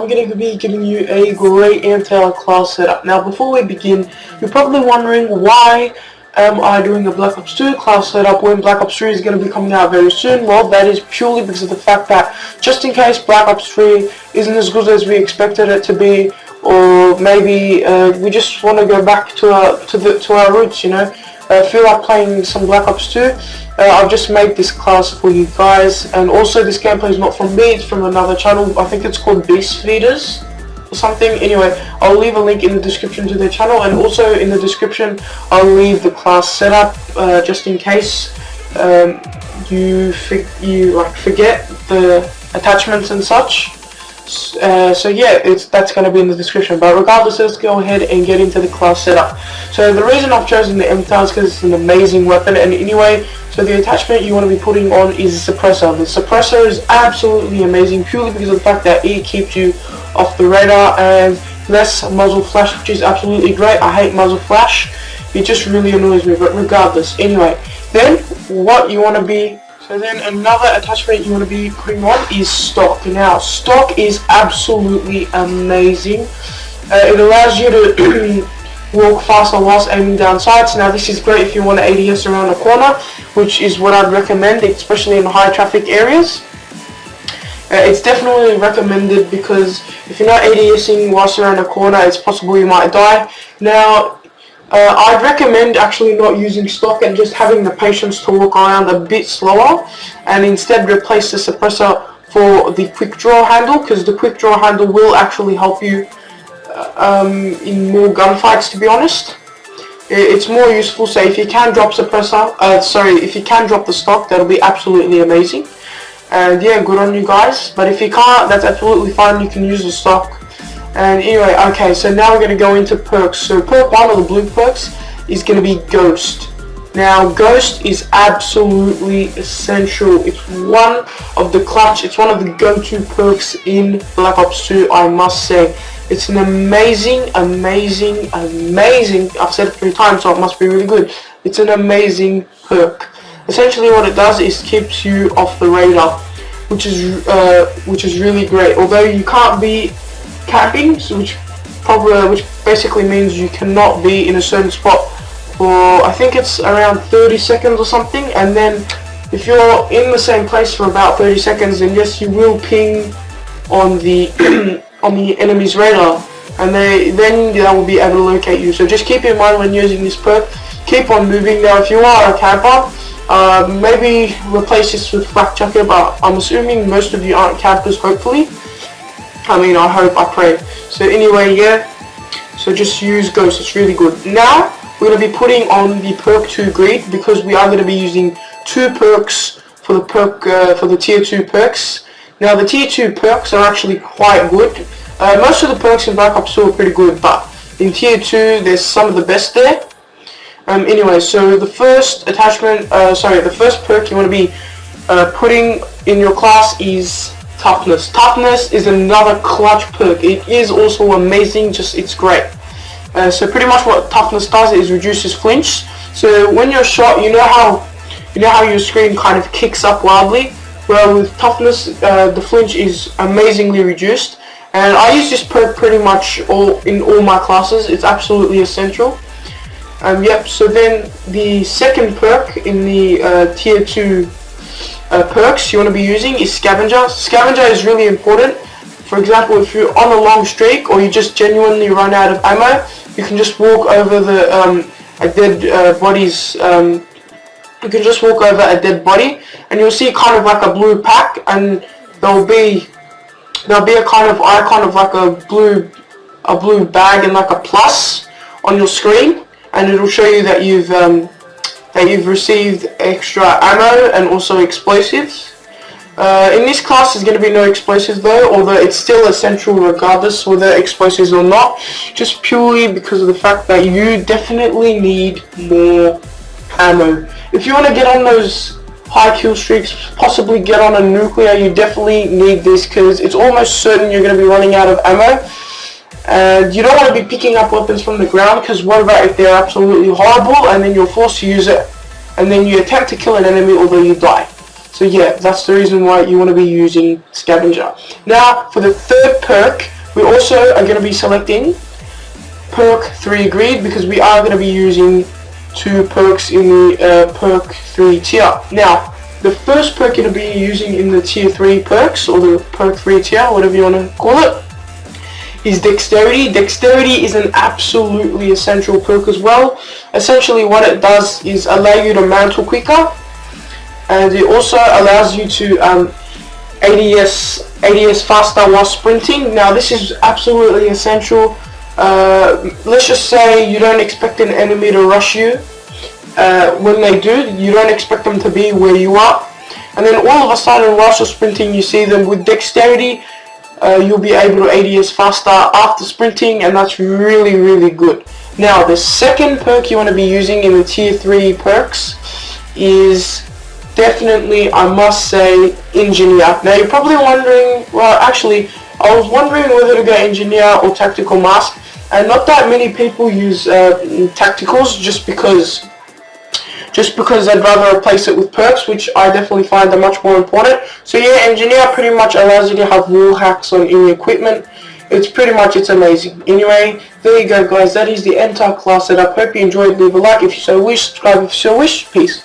I'm going to be giving you a great MTAR class setup. Now before we begin, you're probably wondering why am I doing a Black Ops 2 class setup when Black Ops 3 is going to be coming out very soon. Well, that is purely because of the fact that just in case Black Ops 3 isn't as good as we expected it to be, or maybe we just want to go back to our roots, you know. Feel like playing some Black Ops 2, I've just made this class for you guys. And also this gameplay is not from me, it's from another channel. I think it's called DualFeasters or something. Anyway, I'll leave a link in the description to their channel, and also in the description I'll leave the class setup just in case you forget the attachments and such. So yeah, that's going to be in the description, but regardless, let's go ahead and get into the class setup. So the reason I've chosen the MTAR is because it's an amazing weapon. And anyway, so the attachment you want to be putting on is a suppressor. The suppressor is absolutely amazing purely because of the fact that it keeps you off the radar and less muzzle flash, which is absolutely great. I hate muzzle flash, it just really annoys me, but regardless. Anyway, then what you want to be So then another attachment you want to be putting on is stock. Now stock is absolutely amazing. It allows you to walk faster whilst aiming down sights. Now this is great if you want to ADS around a corner, which is what I'd recommend, especially in high traffic areas. It's definitely recommended because if you're not ADSing whilst you're around a corner, it's possible you might die. Now I'd recommend actually not using stock and just having the patience to walk around a bit slower, and instead replace the suppressor for the quick draw handle, because the quick draw handle will actually help you in more gunfights, to be honest. It's more useful. So if you can drop if you can drop the stock, that'll be absolutely amazing. And yeah, good on you guys. But if you can't, that's absolutely fine, you can use the stock. And anyway, okay, so now we're going to go into perks. So perk 1 of the blue perks is going to be Ghost. Now Ghost is absolutely essential. It's one of the go-to perks in Black Ops 2, I must say. It's an amazing, I've said it 3 times, so it must be really good. It's an amazing perk. Essentially what it does is keeps you off the radar, which is really great. Although you can't be camping, which basically means you cannot be in a certain spot for, I think it's around 30 seconds or something, and then if you're in the same place for about 30 seconds, then yes, you will ping on the on the enemy's radar, and then they will be able to locate you. So just keep in mind when using this perk, keep on moving. Now if you are a camper, maybe replace this with flak jacket, but I'm assuming most of you aren't campers, hopefully. I mean, I hope, I pray. So anyway, yeah, so just use Ghost, it's really good. Now we're going to be putting on the perk 2 Greed, because we are going to be using 2 perks for the perk for the tier 2 perks. Now the tier 2 perks are actually quite good. Most of the perks in Black Ops 2 are pretty good, but in tier 2 there's some of the best there. Anyway, so the first attachment, the first perk you want to be putting in your class is Toughness. Toughness is another clutch perk. It is also amazing, it's great. So pretty much what Toughness does is reduces flinch. So when you're shot, you know how your screen kind of kicks up wildly. Well, with Toughness, the flinch is amazingly reduced, and I use this perk pretty much in all my classes. It's absolutely essential. Yep. So then the second perk in the tier 2 perks you want to be using is Scavenger. Scavenger is really important. For example, if you're on a long streak or you just genuinely run out of ammo, you can just walk over a dead body's. You can just walk over a dead body, and you'll see kind of like a blue pack, and there'll be a kind of icon of like a blue bag and like a plus on your screen, and it'll show you that you've received extra ammo and also explosives. In this class there's going to be no explosives though, although it's still essential regardless whether explosives or not, just purely because of the fact that you definitely need more ammo. If you want to get on those high kill streaks, possibly get on a nuclear, you definitely need this, because it's almost certain you're going to be running out of ammo. And you don't want to be picking up weapons from the ground, because what about if they're absolutely horrible and then you're forced to use it and then you attempt to kill an enemy although you die. So yeah, that's the reason why you want to be using Scavenger. Now for the third perk, we also are going to be selecting Perk 3 Greed, because we are going to be using 2 perks in the Perk 3 tier. Now the first perk you're going to be using in the tier 3 perks, or the Perk 3 tier, whatever you want to call it, is Dexterity. Dexterity is an absolutely essential perk as well. Essentially what it does is allow you to mantle quicker, and it also allows you to ADS faster while sprinting. Now this is absolutely essential. Let's just say you don't expect an enemy to rush you. When they do, you don't expect them to be where you are, and then all of a sudden whilst you're sprinting you see them. With Dexterity, you'll be able to ADS faster after sprinting, and that's really, really good. Now the second perk you want to be using in the tier 3 perks is definitely, I must say, Engineer. Now you're probably wondering, well actually I was wondering whether to go Engineer or Tactical Mask, and not that many people use Tacticals just because I'd rather replace it with perks, which I definitely find are much more important. So yeah, Engineer pretty much allows you to have wall hacks on any equipment. It's amazing. Anyway, there you go guys, that is the MTAR class setup. Hope you enjoyed. Leave a like if you so wish, subscribe if you so wish. Peace.